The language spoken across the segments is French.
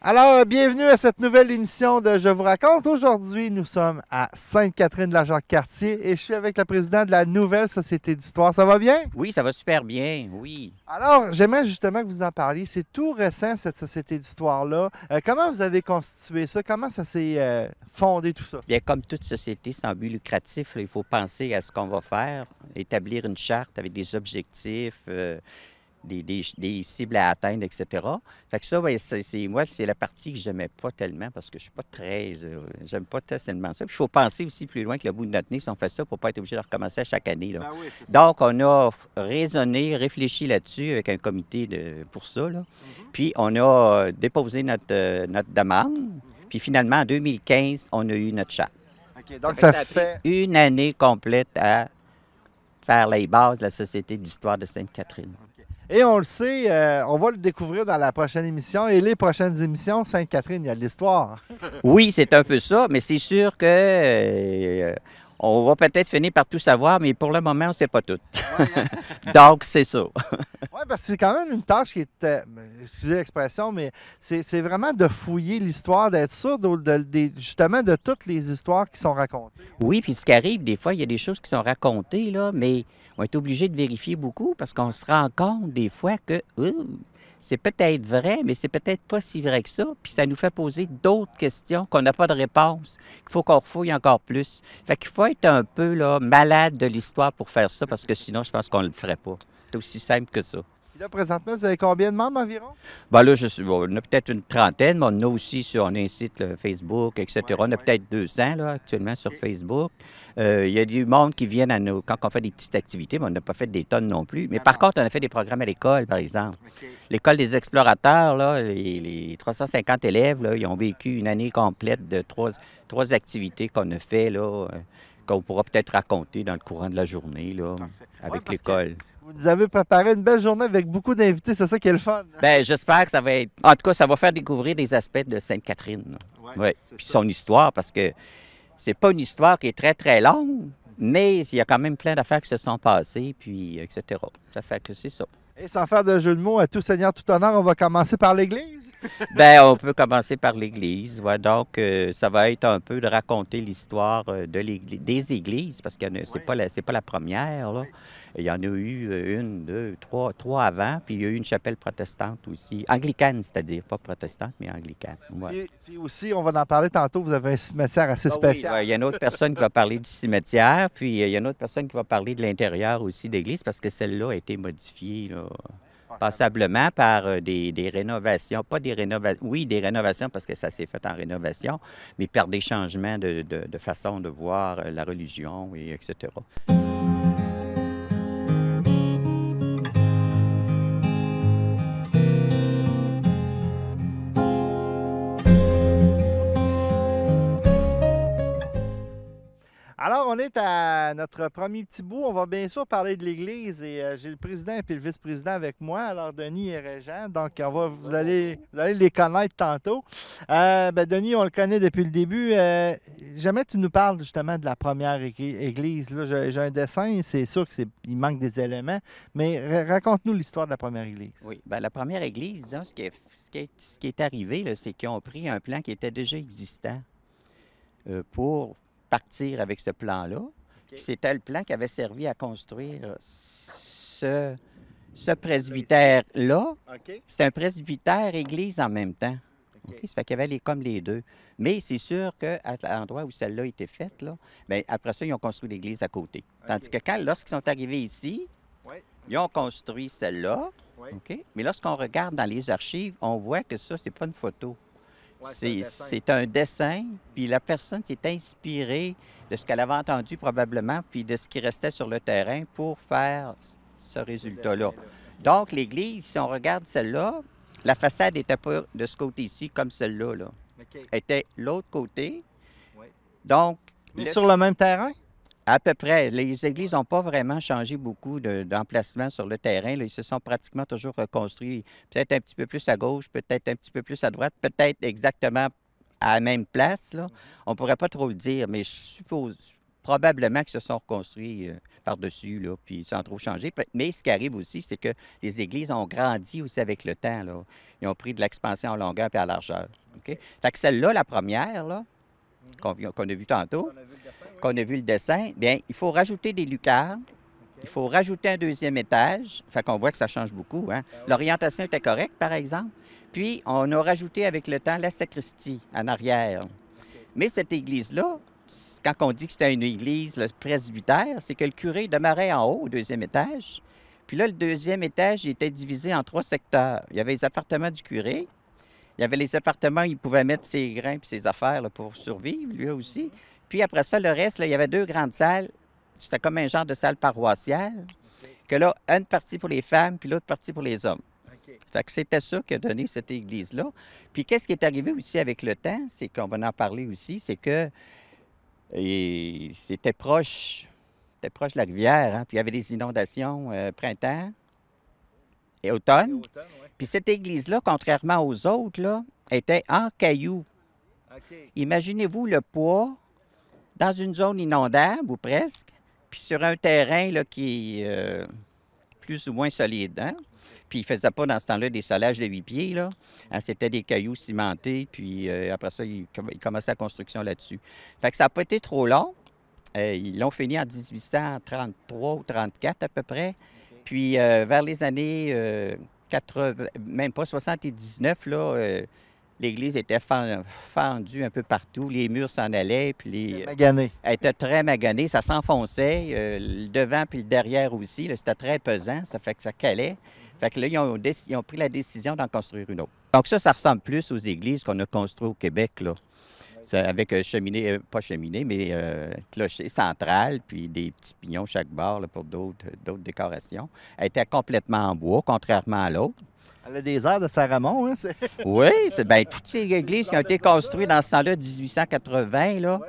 Alors, bienvenue à cette nouvelle émission de Je vous raconte. Aujourd'hui, nous sommes à Sainte-Catherine-de-la-Jacques-Cartier et je suis avec la présidente de la Nouvelle Société d'Histoire. Ça va bien? Oui, ça va super bien, oui. Alors, j'aimerais justement que vous en parliez. C'est tout récent, cette Société d'Histoire-là. Comment vous avez constitué ça? Comment ça s'est fondé tout ça? Bien, comme toute société sans but lucratif, là, il faut penser à ce qu'on va faire, établir une charte avec des objectifs, des cibles à atteindre, etc. Fait que ça, bien, moi, c'est la partie que j'aimais pas tellement parce que je suis pas très, j'aime pas tellement ça. Puis il faut penser aussi plus loin que le bout de notre nez si on fait ça pour pas être obligé de recommencer à chaque année, là. Ben oui, c'est ça. Donc, on a raisonné, réfléchi là-dessus avec un comité pour ça, là. Puis, on a déposé notre demande. Puis, finalement, en 2015, on a eu notre charte. OK, donc Ça ça fait que ça a fait... pris une année complète à faire les bases de la Société d'histoire de Sainte-Catherine. Et on le sait, on va le découvrir dans la prochaine émission et les prochaines émissions. Sainte-Catherine, il y a de l'histoire. Oui, c'est un peu ça, mais c'est sûr que on va peut-être finir par tout savoir, mais pour le moment, on ne sait pas tout. Ouais, hein? Donc, c'est ça. Oui, parce que c'est quand même une tâche qui est, excusez l'expression, mais c'est vraiment de fouiller l'histoire, d'être sûr justement de toutes les histoires qui sont racontées. Oui, puis ce qui arrive, des fois, il y a des choses qui sont racontées, là, mais on est obligé de vérifier beaucoup parce qu'on se rend compte des fois que c'est peut-être vrai, mais c'est peut-être pas si vrai que ça. Puis ça nous fait poser d'autres questions qu'on n'a pas de réponse, qu'il faut qu'on refouille encore plus. Fait qu'il faut être un peu là, malade de l'histoire pour faire ça parce que sinon, je pense qu'on ne le ferait pas. C'est aussi simple que ça. Puis là, présentement, vous avez combien de membres environ? Ben là, bon, on a peut-être une trentaine, mais on a aussi on a un site là, Facebook, etc. Ouais, On a ouais. peut-être 200 là, actuellement sur OK. Facebook. Il y a du monde qui viennent à nous quand on fait des petites activités, mais on n'a pas fait des tonnes non plus. Mais Ah par non. contre, on a fait des programmes à l'école, par exemple. OK. L'école des explorateurs, là, les 350 élèves, là, ils ont vécu une année complète de trois activités qu'on a fait, là, qu'on pourra peut-être raconter dans le courant de la journée, là, Parfait. Ouais, avec parce que l'école. vous nous avez préparé une belle journée avec beaucoup d'invités, c'est ça qui est le fun. Ben, j'espère que ça va être. En tout cas, ça va faire découvrir des aspects de Sainte-Catherine. Ouais, Oui. c'est Puis ça. son histoire, parce que c'est pas une histoire qui est très, très longue, mais il y a quand même plein d'affaires qui se sont passées, puis etc. Ça fait que c'est ça. Et sans faire de jeu de mots, à tout seigneur, tout honneur, on va commencer par l'Église. Ben, on peut commencer par l'Église. Ouais. Donc, ça va être un peu de raconter l'histoire des églises, parce que c'est pas la première, là. Il y en a eu une, deux, trois avant, puis il y a eu une chapelle protestante aussi. Anglicane, c'est-à-dire, pas protestante, mais anglicane. Ouais. Puis aussi, on va en parler tantôt, vous avez un cimetière assez Ah oui, spécial. ouais, il y a une autre personne qui va parler du cimetière, puis il y a une autre personne qui va parler de l'intérieur aussi de l'église, parce que celle-là a été modifiée, là, passablement par des rénovations, pas des rénovations, oui, des rénovations parce que ça s'est fait en rénovation, mais par des changements de façon de voir la religion, et etc. Alors, on est à notre premier petit bout. On va bien sûr parler de l'Église et j'ai le président et puis le vice-président avec moi, alors Denis et Régent. Donc, vous allez les connaître tantôt. Denis, on le connaît depuis le début. Jamais tu nous parles justement de la première Église. Là, j'ai un dessin, c'est sûr qu'il manque des éléments, mais raconte-nous l'histoire de la première Église. Oui, bien, la première église, disons, ce qui est arrivé, là, c'est qu'ils ont pris un plan qui était déjà existant pour partir avec ce plan-là. Puis c'était le plan qui avait servi à construire ce presbytère-là. OK. C'est un presbytère-église en même temps. OK? Ça fait qu'il y avait comme les deux. Mais c'est sûr qu'à l'endroit où celle-là a été faite, là, bien, après ça, ils ont construit l'église à côté. Tandis que lorsqu'ils sont arrivés ici, Ouais. ils ont construit celle-là. Ouais. OK? Mais lorsqu'on regarde dans les archives, on voit que ça, c'est pas une photo. Ouais, c'est un dessin. C'est un dessin, puis la personne s'est inspirée de ce qu'elle avait entendu probablement, puis de ce qui restait sur le terrain pour faire ce résultat-là. Donc, l'église, si on regarde celle-là, la façade n'était pas de ce côté-ci comme celle-là, là. OK. Elle était l'autre côté. Ouais. Donc, Mais sur le même terrain? à peu près. Les églises n'ont pas vraiment changé beaucoup d'emplacement sur le terrain, là. Ils se sont pratiquement toujours reconstruits, peut-être un petit peu plus à gauche, peut-être un petit peu plus à droite, peut-être exactement à la même place, là. On ne pourrait pas trop le dire, mais je suppose, probablement qu'ils se sont reconstruits par-dessus, là, puis sans trop changer. Mais ce qui arrive aussi, c'est que les églises ont grandi aussi avec le temps, là. Ils ont pris de l'expansion en longueur et en largeur. OK? Fait que celle-là, la première, là, qu'on a vue tantôt, qu'on a vu le dessin, bien, il faut rajouter des lucarnes. Il faut rajouter un deuxième étage. Fait qu'on voit que ça change beaucoup, hein? L'orientation était correcte, par exemple. Puis, on a rajouté avec le temps la sacristie en arrière. Mais cette église-là, quand on dit que c'était une église le presbytère, c'est que le curé demeurait en haut, au deuxième étage. Puis là, le deuxième étage il était divisé en 3 secteurs. Il y avait les appartements du curé. Il y avait les appartements où il pouvait mettre ses grains et ses affaires là, pour survivre, lui aussi. Puis après ça, le reste, là, il y avait 2 grandes salles. C'était comme un genre de salle paroissiale. Que là, une partie pour les femmes, puis l'autre partie pour les hommes. Fait que c'était ça qui a donné cette église-là. Puis qu'est-ce qui est arrivé aussi avec le temps, c'est qu'on va en parler aussi, c'est que c'était proche de la rivière, hein? Puis il y avait des inondations printemps et automne. Puis cette église-là, contrairement aux autres, là, était en cailloux. Imaginez-vous le poids dans une zone inondable, ou presque, puis sur un terrain là, qui est plus ou moins solide. Hein? Puis il ne faisait pas dans ce temps-là des solages de 8 pieds. Là. Hein, c'était des cailloux cimentés, puis après ça, il commençait la construction là-dessus. Fait que ça n'a pas été trop long. Ils l'ont fini en 1833 ou 34 à peu près. Puis vers les années 80, même pas 79, là, l'église était fendue un peu partout. Les murs s'en allaient, puis elle était très maganée. Ça s'enfonçait, le devant puis le derrière aussi. C'était très pesant, ça fait que ça calait. Fait que là, ils ont pris la décision d'en construire une autre. Donc ça ressemble plus aux églises qu'on a construites au Québec, là. Avec cheminée, pas cheminée, mais clocher central, puis des petits pignons chaque bord là, pour d'autres décorations. Elle était complètement en bois, contrairement à l'autre. Elle a des airs de Saint-Ramon, hein? Oui, c'est bien toutes ces églises qui ont été construites dans ce temps-là, 1880, là.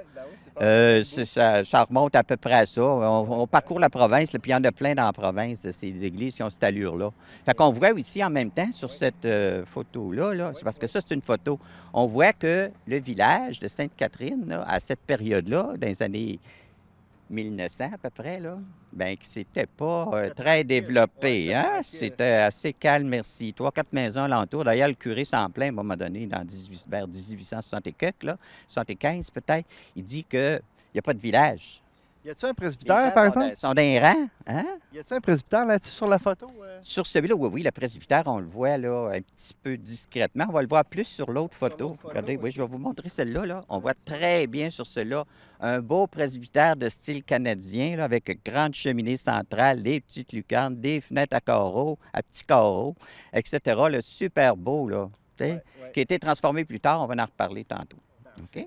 Ça remonte à peu près à ça. On parcourt la province, là, puis il y en a plein dans la province de ces églises qui ont cette allure-là. Fait qu'on voit aussi en même temps sur cette photo-là, là, c'est parce que ça, c'est une photo, on voit que le village de Sainte-Catherine, là, à cette période-là, dans les années 1900 à peu près, là, bien que c'était pas très développé, hein? C'était assez calme, merci. 3-4 maisons alentour. D'ailleurs, le curé s'en plaint à un moment donné, vers 1860 et quelques, là, 75 peut-être. Il dit qu'il n'y a pas de village. Y a-t-il un presbytère, par exemple? Ils sont d'un rang, hein? Y a-t-il un presbytère là-dessus sur la photo? Sur celui-là, oui, le presbytère, on le voit là un petit peu discrètement. On va le voir plus sur l'autre photo. Regardez, oui, je vais vous montrer celle-là. Là. On voit très bien sur celle-là un beau presbytère de style canadien là, avec grande cheminée centrale, des petites lucarnes, des fenêtres à carreaux, à petits carreaux, etc. Là, super beau, là, qui a été transformé plus tard. On va en reparler tantôt. OK?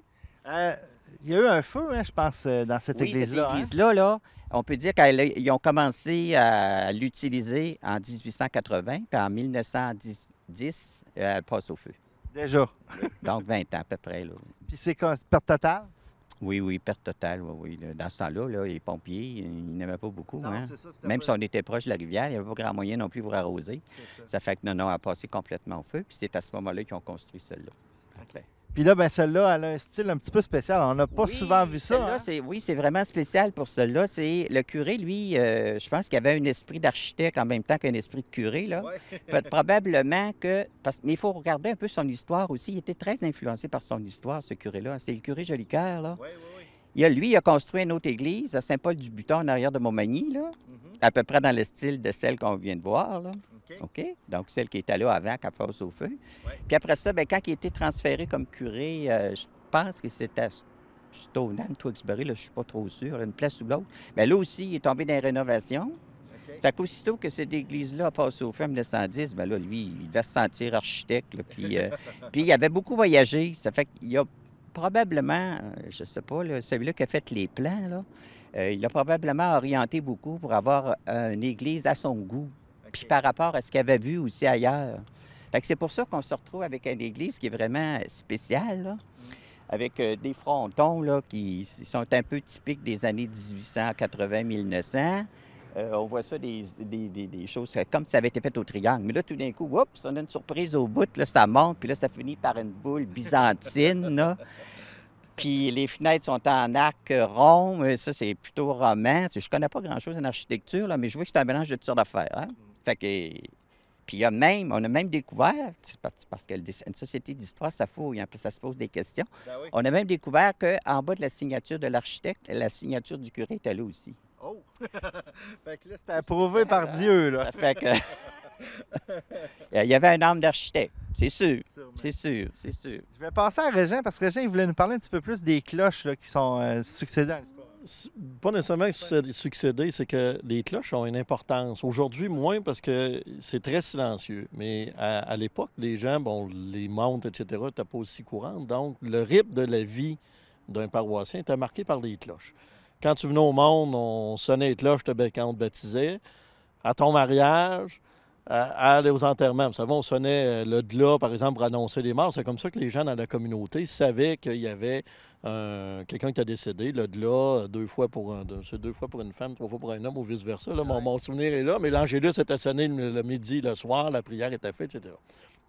Il y a eu un feu, hein, je pense, dans cette église-là. Cette église-là, là, on peut dire qu'ils ont commencé à l'utiliser en 1880, puis en 1910, elle passe au feu. Déjà. Donc 20 ans à peu près. Là. Puis c'est quoi, perte totale? Oui, perte totale, oui. Dans ce temps-là, là, les pompiers, ils n'aimaient pas beaucoup. Non, hein? ça, Même si on était proche de la rivière, il n'y avait pas grand moyen non plus pour arroser. Ça fait que non, elle a passé complètement au feu, puis c'est à ce moment-là qu'ils ont construit celle-là. Okay. Puis là, bien, celle-là, elle a un style un petit peu spécial. On n'a pas souvent vu ça. Hein? Oui, c'est vraiment spécial pour celle-là. C'est le curé, lui, je pense qu'il avait un esprit d'architecte en même temps qu'un esprit de curé. Là. Probablement que... Mais il faut regarder un peu son histoire aussi. Il était très influencé par son histoire, ce curé-là. C'est le curé Jolicoeur, là. Lui, il a construit une autre église à Saint-Paul-du-Buton, en arrière de Montmagny, là. À peu près dans le style de celle qu'on vient de voir, là. OK? Donc, celle qui était là avant, qu'elle passe au feu. Puis après ça, bien, quand il a été transféré comme curé, je pense que c'était à Stoneham, Tewksbury, là, je ne suis pas trop sûr, une place ou l'autre. Bien, là aussi, il est tombé dans les rénovations. Fait qu'aussitôt que cette église-là a passé au feu en 1910, bien là, lui, il devait se sentir architecte. Là, puis il avait beaucoup voyagé. Ça fait qu'il a probablement, je ne sais pas, là, celui-là qui a fait les plans, là, il a probablement orienté beaucoup pour avoir une église à son goût. Puis par rapport à ce qu'il avait vu aussi ailleurs. Fait que c'est pour ça qu'on se retrouve avec une église qui est vraiment spéciale, là, avec des frontons là, qui sont un peu typiques des années 1880-1900. On voit ça des choses comme si ça avait été fait au triangle. Mais là, tout d'un coup, oups, on a une surprise au bout, là, ça monte, puis là, ça finit par une boule byzantine, là. Puis les fenêtres sont en arc rond. Ça, c'est plutôt roman. Je connais pas grand-chose en architecture, là, mais je vois que c'est un mélange de toutes sortes d'affaires. Hein? Fait que... Puis on a même découvert, c'est parce que une société d'histoire, ça fouille, hein, puis ça se pose des questions. Ben oui. On a même découvert qu'en bas de la signature de l'architecte, la signature du curé était là aussi. Oh! Fait que là, c'était approuvé par Dieu, là. Ça fait que... Il y avait un âme d'architecte, c'est sûr. Sûrement. C'est sûr, c'est sûr. Je vais passer à Régent, parce que Régent, il voulait nous parler un petit peu plus des cloches là, qui sont succédées à l'histoire. Pas nécessairement succéder, c'est que les cloches ont une importance. Aujourd'hui, moins parce que c'est très silencieux. Mais à l'époque, les gens, bon, les montres, etc., n'étaient pas aussi courantes. Donc, le rythme de la vie d'un paroissien était marqué par les cloches. Quand tu venais au monde, on sonnait les cloches quand on te baptisait. À ton mariage, à aller aux enterrements. Vous savez, on sonnait le glas, par exemple, pour annoncer les morts. C'est comme ça que les gens dans la communauté savaient qu'il y avait quelqu'un qui a décédé. Le glas, deux fois pour une femme, trois fois pour un homme, ou vice-versa. Là, mon souvenir est là, mais l'angélus était sonné le midi, le soir, la prière était faite, etc.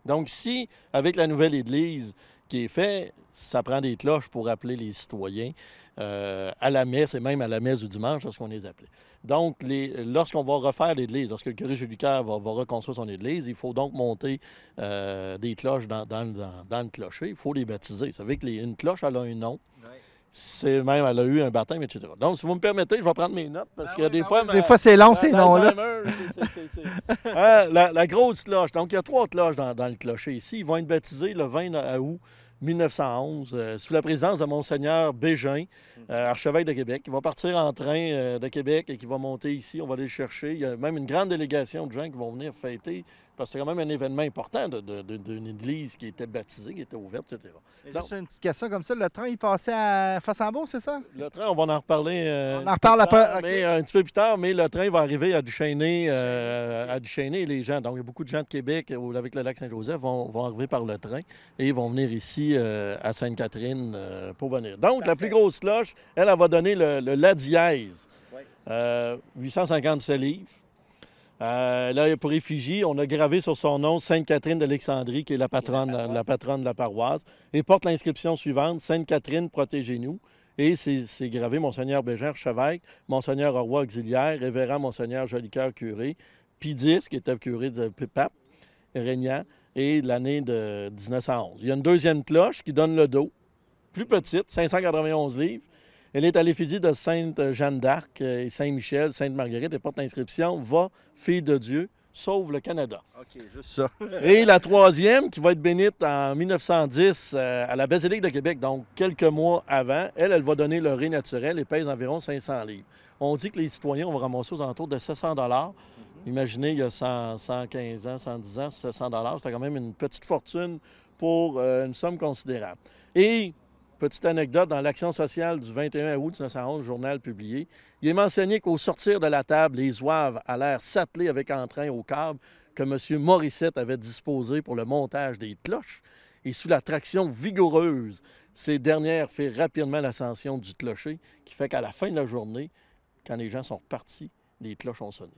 Donc, si, avec la nouvelle Église qui est faite, ça prend des cloches pour appeler les citoyens à la messe, et même à la messe du dimanche, c'est ce qu'on les appelait. Donc, lorsqu'on va refaire l'Église, lorsque le curé Jolicoeur va reconstruire son Église, il faut donc monter des cloches dans le clocher. Il faut les baptiser. Vous savez qu'une cloche, elle a un nom. C'est même, elle a eu un baptême, etc. Donc, si vous me permettez, je vais prendre mes notes parce que des fois, c'est long, ces noms-là. La grosse cloche. Donc, il y a 3 cloches dans le clocher ici. Ils vont être baptisés le 20 août 1911, sous la présidence de Monseigneur Bégin, archevêque de Québec, qui va partir en train de Québec et qui va monter ici. On va aller le chercher. Il y a même une grande délégation de gens qui vont venir fêter, parce que c'est quand même un événement important d'une église qui était baptisée, qui était ouverte, etc. Donc, juste une petite question comme ça. Le train, il passait à Fossambeau, c'est ça? Le train, on va en reparler. On en reparle après. Mais un petit peu plus tard, mais le train va arriver à Duchesnay, les gens. Donc, il y a beaucoup de gens de Québec, avec le lac Saint-Joseph, vont arriver par le train et ils vont venir ici à Sainte-Catherine pour venir. Donc, la plus grosse cloche, elle va donner le La dièse. 857 livres. Là, pour effigie, on a gravé sur son nom Sainte-Catherine d'Alexandrie, qui est la patronne de la paroisse, et porte l'inscription suivante, Sainte-Catherine, protégez-nous. Et c'est gravé Monseigneur Bégin, archevêque, Monseigneur Roy auxiliaire, révérend Monseigneur Jolicoeur, curé, Pie X, qui était curé de pape, régnant, et l'année de 1911. Il y a une deuxième cloche qui donne le dos, plus petite, 591 livres. Elle est à l'effigie de Sainte Jeanne d'Arc et Saint-Michel, Sainte-Marguerite, et porte l'inscription « Va, fille de Dieu, sauve le Canada ». OK, juste ça. Et la troisième, qui va être bénite en 1910 à la Basilique de Québec, donc quelques mois avant, elle va donner le riz naturel et pèse environ 500 livres. On dit que les citoyens vont ramasser aux alentours de 700 $. Imaginez, il y a 115 ans, 110 ans, 700 $, c'est quand même une petite fortune pour une somme considérable. Et petite anecdote, dans l'Action sociale du 21 août 1911, journal publié, il est mentionné qu'au sortir de la table, les zouaves allèrent s'atteler avec entrain au câble que M. Morissette avait disposé pour le montage des cloches. Et sous la traction vigoureuse, ces dernières firent rapidement l'ascension du clocher, qui fait qu'à la fin de la journée, quand les gens sont repartis, les cloches ont sonné.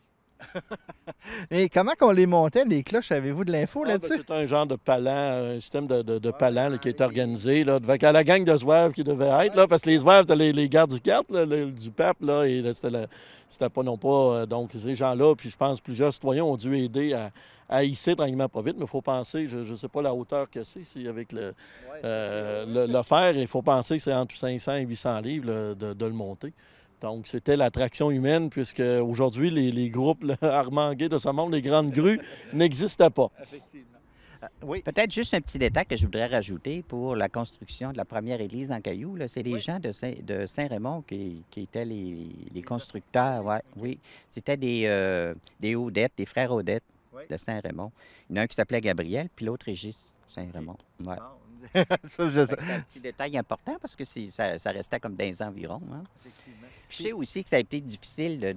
Et comment qu'on les montait, les cloches? Avez-vous de l'info là-dessus? C'est un genre de palan, un système de palan qui est organisé. Là, avec la gang de zouaves qui devait être, là, parce que les zouaves, c'était les gardes du carte, du pape, là, et c'était pas non pas... donc, ces gens-là, puis je pense que plusieurs citoyens ont dû aider à hisser tranquillement pas vite, mais il faut penser, je ne sais pas la hauteur que c'est, avec le fer, il faut penser que c'est entre 500 et 800 livres là, de le monter. Donc, c'était l'attraction humaine, puisque aujourd'hui, les groupes armangués de ce monde, les grandes grues, n'existaient pas. Effectivement. Oui. Peut-être juste un petit détail que je voudrais rajouter pour la construction de la première église en cailloux. C'est les gens de Saint-Raymond qui étaient les constructeurs. Ouais, oui. C'était des Audettes, des frères Audettes de Saint-Raymond. Il y en a un qui s'appelait Gabriel, puis l'autre Régis Saint-Raymond. Ouais. Ça, je sais. C'est un petit détail important parce que ça restait comme dans les environs. Hein. Effectivement. Puis je sais aussi que ça a été difficile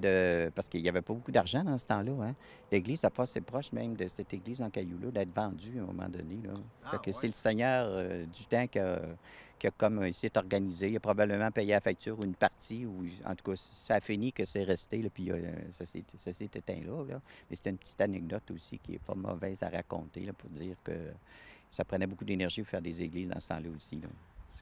parce qu'il n'y avait pas beaucoup d'argent dans ce temps-là. Hein. L'église n'a pas assez proche même de cette église en cailloux-là d'être vendue à un moment donné. Là. Fait que c'est le Seigneur du temps qui a comme essayé d'organiser. Il a probablement payé la facture ou une partie. Ou, en tout cas, ça a fini que c'est resté. Là, puis ça s'est éteint là. Mais c'était une petite anecdote aussi qui n'est pas mauvaise à raconter là, pour dire que ça prenait beaucoup d'énergie pour faire des églises dans ce temps-là aussi. Là.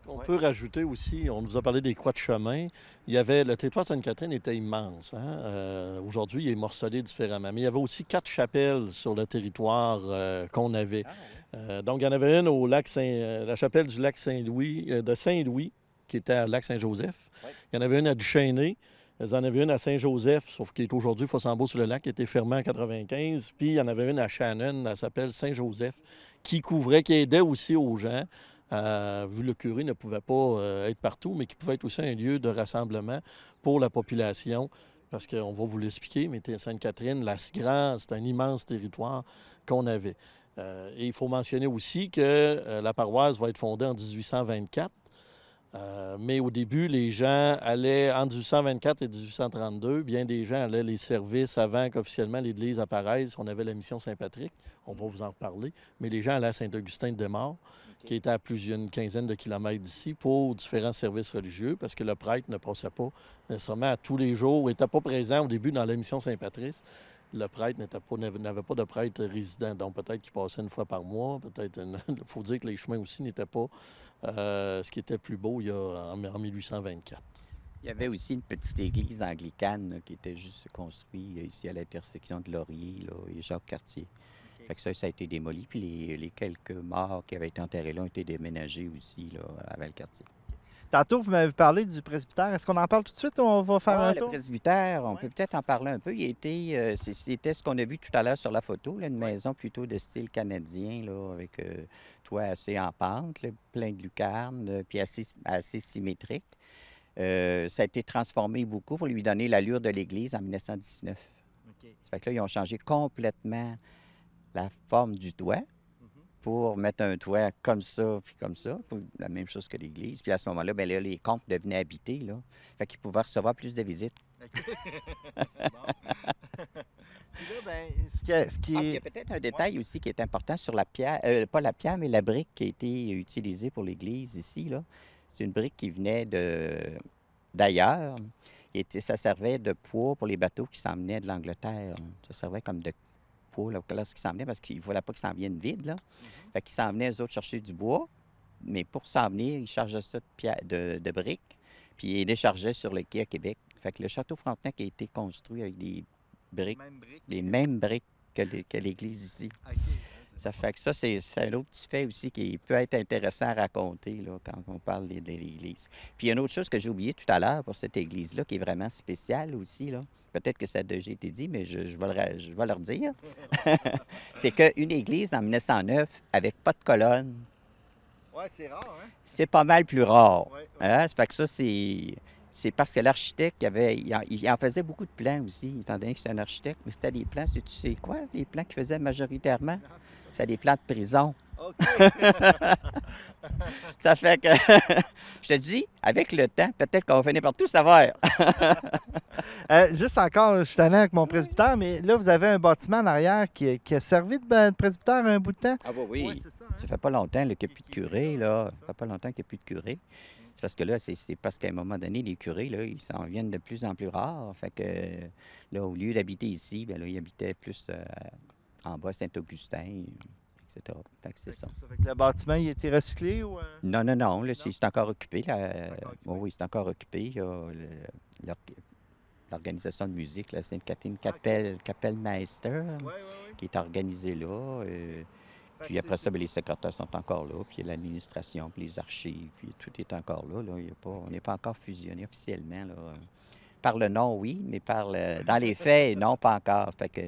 On peut rajouter aussi, on nous a parlé des croix de chemin. Le territoire de Sainte-Catherine était immense. Hein? Aujourd'hui, il est morcelé différemment. Mais il y avait aussi 4 chapelles sur le territoire qu'on avait. Donc, il y en avait une au lac la chapelle du lac Saint-Louis, de Saint-Louis, qui était à lac Saint-Joseph. Oui. Il y en avait une à Duchesnay. Il y en avait une à Saint-Joseph, sauf qui est aujourd'hui Fossambeau-sur-le-Lac, qui a été fermée en 95. Puis il y en avait une à Shannon, elle s'appelle Saint-Joseph, qui aidait aussi aux gens. Vu le curé ne pouvait pas être partout, mais qui pouvait être aussi un lieu de rassemblement pour la population. Parce qu'on va vous l'expliquer, mais Sainte-Catherine, c'est un immense territoire qu'on avait. Et il faut mentionner aussi que la paroisse va être fondée en 1824. Mais au début, les gens allaient, en 1824 et 1832, bien des gens allaient les services avant qu'officiellement l'Église apparaisse. On avait la mission Saint-Patrick, on va vous en reparler, mais les gens allaient à Saint-Augustin-de-Desmaures, qui était à une quinzaine de kilomètres d'ici, pour différents services religieux, parce que le prêtre ne passait pas nécessairement à tous les jours, n'était pas présent au début dans la mission Saint-Patrice. Le prêtre n'avait pas de prêtre résident, donc peut-être qu'il passait une fois par mois, il faut dire que les chemins aussi n'étaient pas ce qui était plus beau en 1824. Il y avait aussi une petite église anglicane là, qui était juste construite ici à l'intersection de Laurier là, et Jacques-Cartier. Okay. Fait que ça a été démoli, puis les quelques morts qui avaient été enterrés là ont été déménagés aussi là, à Valcartier. Tantôt, vous m'avez parlé du presbytère. Est-ce qu'on en parle tout de suite ou on va faire un tour? Le presbytère, on peut peut-être en parler un peu. C'était ce qu'on a vu tout à l'heure sur la photo, là, une maison plutôt de style canadien, là, avec toit assez en pente, là, plein de lucarnes, puis assez symétrique. Ça a été transformé beaucoup pour lui donner l'allure de l'église en 1919. Okay. Ça fait que là, ils ont changé complètement la forme du toit pour mettre un toit comme ça, puis comme ça, la même chose que l'église. Puis à ce moment-là, bien là, les comtes devenaient habités, là. Fait qu'ils pouvaient recevoir plus de visites. Okay. Puis là, il y a peut-être un détail aussi qui est important sur la pierre, pas la pierre, mais la brique qui a été utilisée pour l'église ici, là. C'est une brique qui venait d'ailleurs. Ça servait de poids pour les bateaux qui s'emmenaient de l'Angleterre. Ça servait comme de poids lorsqu'ils s'en venaient, parce qu'il ne fallait pas qu'ils s'en viennent vides, là. Fait qu'ils s'en venaient, eux autres, chercher du bois, mais pour s'en venir, ils chargeaient ça de briques, puis ils déchargeaient sur le quai à Québec. Fait que le château Frontenac a été construit avec des briques, les mêmes briques que l'église ici. Okay. Ça fait que ça, c'est un autre petit fait aussi qui peut être intéressant à raconter là, quand on parle de l'église. Puis il y a une autre chose que j'ai oublié tout à l'heure pour cette église-là, qui est vraiment spéciale aussi, là. Peut-être que ça a déjà été dit, mais je vais leur dire. C'est qu'une église en 1909 avec pas de colonne. Oui, c'est rare, hein? C'est pas mal plus rare. Ouais, ouais. Hein? Ça fait que ça, c'est parce que l'architecte, il en faisait beaucoup de plans aussi, étant donné que c'est un architecte, mais c'était des plans, tu sais quoi, les plans qu'il faisait majoritairement? C'est des plans de prison. Okay. Ça fait que, je te dis, avec le temps, peut-être qu'on va finir par tout savoir. Juste encore, je suis allé avec mon presbytère, mais là, vous avez un bâtiment en arrière qui a servi de presbytère un bout de temps? Ah oui. Ouais, c'est ça, hein? Ça fait pas longtemps qu'il n'y a plus de curé, là. Ça fait pas longtemps qu'il n'y a plus de curé. C'est parce que là, c'est parce qu'à un moment donné, les curés, là, ils s'en viennent de plus en plus rares. Fait que, là, au lieu d'habiter ici, bien là, ils habitaient plus en bas, Saint-Augustin, etc. Fait que c'est ça. Fait que le bâtiment, il a été recyclé ou... Non. Là, c'est encore occupé. Oui, c'est encore occupé. L'organisation de musique, la Sainte-Catherine Kapellmeister, qui est organisée là. Puis après ça, bien, les secrétaires sont encore là, puis l'administration, puis les archives, puis tout est encore là. On n'est pas encore fusionné officiellement. Là. Par le nom, oui, mais dans les faits, non, pas encore. Fait que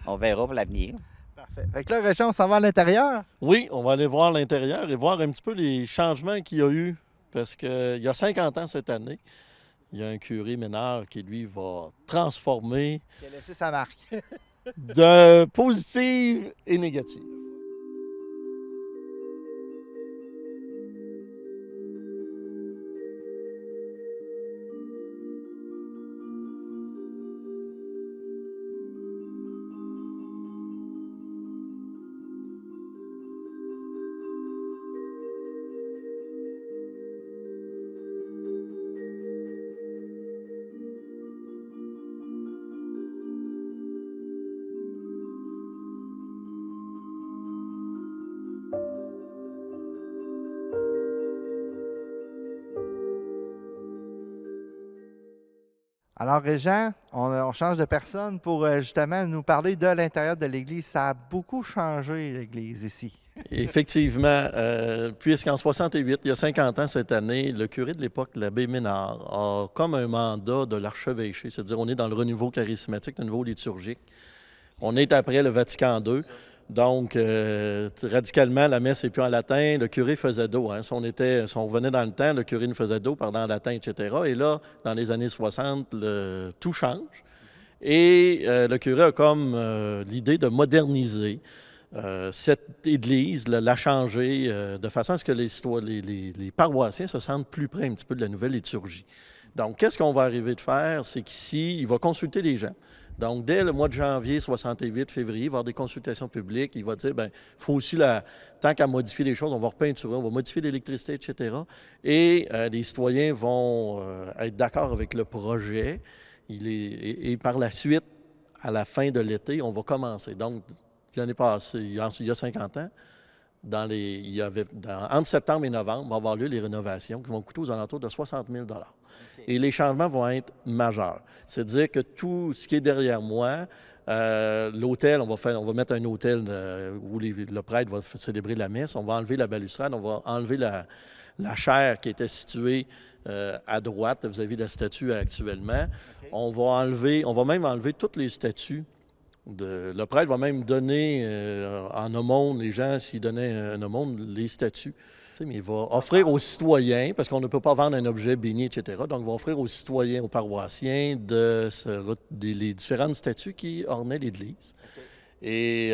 on verra pour l'avenir. Parfait. Fait que là, Réjean, on s'en va à l'intérieur? Oui, on va aller voir l'intérieur et voir un petit peu les changements qu'il y a eu. Parce qu'il y a 50 ans cette année, il y a un curé Ménard qui, lui, va transformer... Qui a laissé sa marque. de positive et négative. Alors, Régent, on change de personne pour justement nous parler de l'intérieur de l'Église. Ça a beaucoup changé, l'Église, ici. Effectivement, puisqu'en 68, il y a 50 ans cette année, le curé de l'époque, l'abbé Ménard, a comme un mandat de l'archevêché, c'est-à-dire on est dans le renouveau charismatique, le nouveau liturgique. On est après le Vatican II. Donc, radicalement, la messe n'est plus en latin, le curé faisait dos. Hein. Si on revenait dans le temps, le curé nous faisait dos, parlait en latin, etc. Et là, dans les années 60, tout change. Et le curé a comme l'idée de moderniser cette Église, la changer de façon à ce que les paroissiens se sentent plus près un petit peu de la nouvelle liturgie. Donc, qu'est-ce qu'on va arriver de faire? C'est qu'ici, il va consulter les gens. Donc, dès le mois de janvier 68, février, il va y avoir des consultations publiques. Il va dire, bien, il faut aussi, tant qu'à modifier les choses, on va repeinturer, on va modifier l'électricité, etc. Et les citoyens vont être d'accord avec le projet. Et par la suite, à la fin de l'été, on va commencer. Donc, l'année passée, il y a 50 ans, entre septembre et novembre, va avoir lieu les rénovations qui vont coûter aux alentours de 60 000 $. Et les changements vont être majeurs. C'est-à-dire que tout ce qui est derrière moi, l'hôtel, on va mettre un hôtel où le prêtre va célébrer la messe. On va enlever la balustrade, on va enlever la chaire qui était située à droite. Vous avez la statue actuellement. Okay. On va même enlever toutes les statues. Le prêtre va même donner en aumône, les gens, s'ils donnaient un aumône, les statues. Mais il va offrir aux citoyens, parce qu'on ne peut pas vendre un objet béni, etc. Donc, il va offrir aux citoyens, aux paroissiens, les différentes statues qui ornaient l'Église. Okay.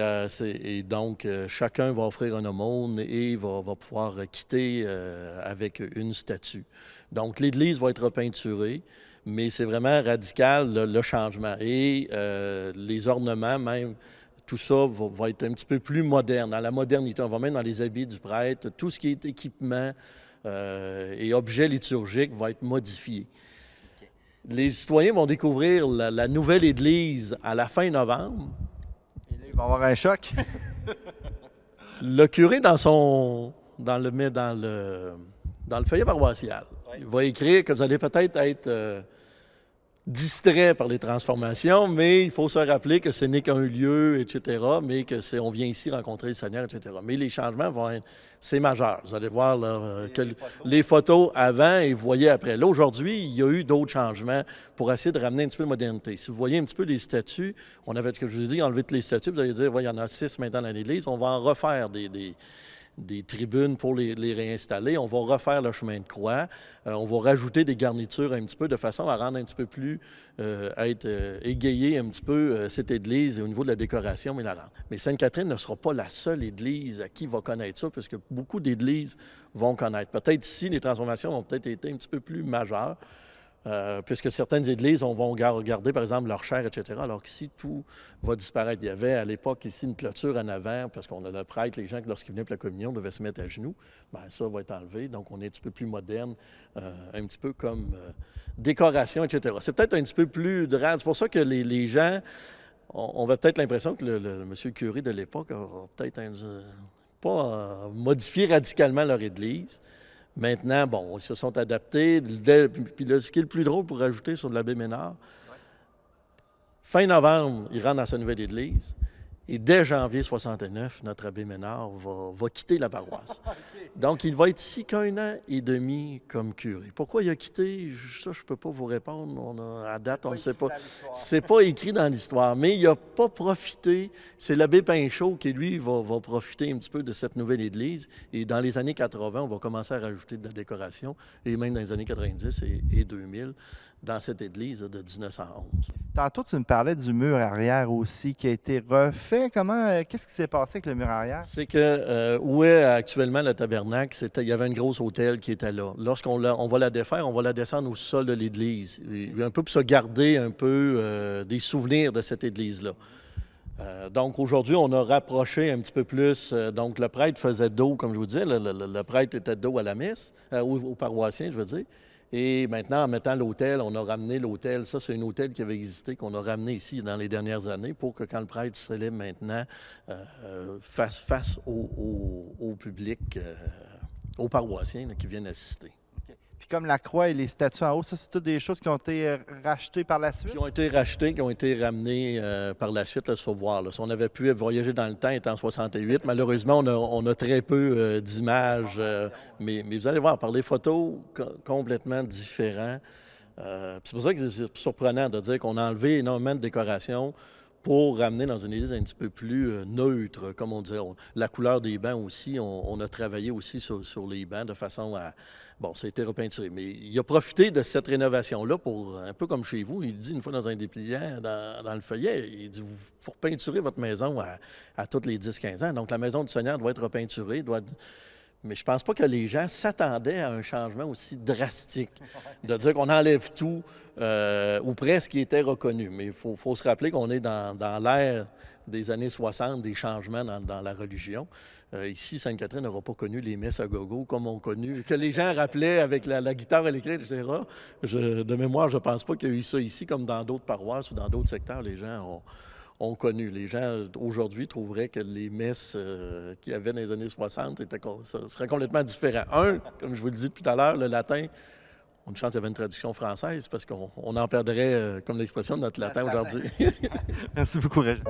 Et donc, chacun va offrir un aumône et va pouvoir quitter avec une statue. Donc, l'Église va être repeinturée. Mais c'est vraiment radical, le changement. Et les ornements, même, tout ça va être un petit peu plus moderne, dans la modernité. On va même dans les habits du prêtre. Tout ce qui est équipement et objets liturgiques va être modifié. Okay. Les citoyens vont découvrir la nouvelle Église à la fin novembre. Et là, il va y avoir un choc. Le curé, dans le feuillet paroissial, il va écrire que vous allez peut-être être distrait par les transformations, mais il faut se rappeler que ce n'est qu'un lieu, etc., mais on vient ici rencontrer le Seigneur, etc. Mais les changements c'est majeur. Vous allez voir là, les photos avant et vous voyez après. Là, aujourd'hui, il y a eu d'autres changements pour essayer de ramener un petit peu de modernité. Si vous voyez un petit peu les statues, on avait, comme je vous ai dit, enlevé toutes les statues, vous allez dire, il y en a 6 maintenant dans l'Église, on va en refaire des tribunes pour les réinstaller. On va refaire le chemin de croix. On va rajouter des garnitures un petit peu de façon à rendre un petit peu plus, égayer un petit peu cette église au niveau de la décoration, mais la rendre. Mais Sainte-Catherine ne sera pas la seule église à qui va connaître ça, puisque beaucoup d'églises vont connaître. Peut-être ici, les transformations ont peut-être été un petit peu plus majeures, puisque certaines églises vont garder, par exemple, leur chair, etc., alors qu'ici, tout va disparaître. Il y avait, à l'époque, ici, une clôture en avant, parce qu'on a le prêtre, les gens, lorsqu'ils venaient pour la communion, devaient se mettre à genoux. Bien, ça va être enlevé, donc on est un petit peu plus moderne, un petit peu comme décoration, etc. C'est peut-être un petit peu plus drade. C'est pour ça que les gens, on a peut-être l'impression que le monsieur le curé de l'époque a peut-être pas modifié radicalement leur église. Maintenant, bon, ils se sont adaptés. Puis là, ce qui est le plus drôle pour rajouter sur l'abbé Ménard, fin novembre, il rentre dans sa nouvelle église. Et dès janvier 69, notre abbé Ménard va quitter la paroisse. Okay. Donc, il va être ici qu'1 an et demi comme curé. Pourquoi il a quitté? Ça, je ne peux pas vous répondre. À date, on ne sait pas. C'est pas écrit dans l'histoire, mais il n'a pas profité. C'est l'abbé Pinchot qui, lui, va profiter un petit peu de cette nouvelle église. Et dans les années 80, on va commencer à rajouter de la décoration. Et même dans les années 90 et 2000, dans cette église de 1911. Tantôt, tu me parlais du mur arrière aussi qui a été refait. Qu'est-ce qui s'est passé avec le mur arrière? C'est que où est actuellement le tabernacle, il y avait une grosse hôtel qui était là. Lorsqu'on va la défaire, on va la descendre au sol de l'église. Un peu pour se garder un peu des souvenirs de cette église-là. Donc aujourd'hui, on a rapproché un petit peu plus. Donc le prêtre faisait dos, comme je vous disais, le prêtre était dos à la messe, aux paroissiens, je veux dire. Et maintenant, en mettant l'autel, on a ramené l'autel. Ça, c'est un autel qui avait existé, qu'on a ramené ici dans les dernières années pour que quand le prêtre célèbre maintenant, face au public, aux paroissiens là, qui viennent assister. Okay. Puis comme la croix et les statues en haut, ça, c'est toutes des choses qui ont été rachetées par la suite? Qui ont été rachetés, qui ont été ramenés par la suite, là, se faut voir. Là. Si on avait pu voyager dans le temps, étant en 68, malheureusement, on a très peu d'images. Mais vous allez voir, par les photos, complètement différents. C'est pour ça que c'est surprenant de dire qu'on a enlevé énormément de décorations pour ramener dans une église un petit peu plus neutre, comme on disait. La couleur des bancs aussi, on a travaillé aussi sur les bancs de façon à... Bon, ça a été repeinturé, mais il a profité de cette rénovation-là pour, un peu comme chez vous, il dit une fois dans un dépliant, dans le feuillet, il dit, il faut repeinturer votre maison à tous les 10-15 ans. Donc, la maison du Seigneur doit être repeinturée, mais je pense pas que les gens s'attendaient à un changement aussi drastique, de dire qu'on enlève tout, ou presque qui était reconnu. Mais il faut se rappeler qu'on est dans l'ère des années 60, des changements dans la religion. Ici, Sainte-Catherine n'aura pas connu les messes à gogo comme on connu, que les gens rappelaient avec la guitare électrique, etc. De mémoire, je ne pense pas qu'il y a eu ça ici, comme dans d'autres paroisses ou dans d'autres secteurs, les gens ont connu. Les gens, aujourd'hui, trouveraient que les messes qu'il y avait dans les années 60 seraient complètement différents. Comme je vous le dis depuis tout à l'heure, le latin, on chante qu'il y avait une traduction française parce qu'on en perdrait, comme l'expression de notre latin aujourd'hui. Merci beaucoup, Régent.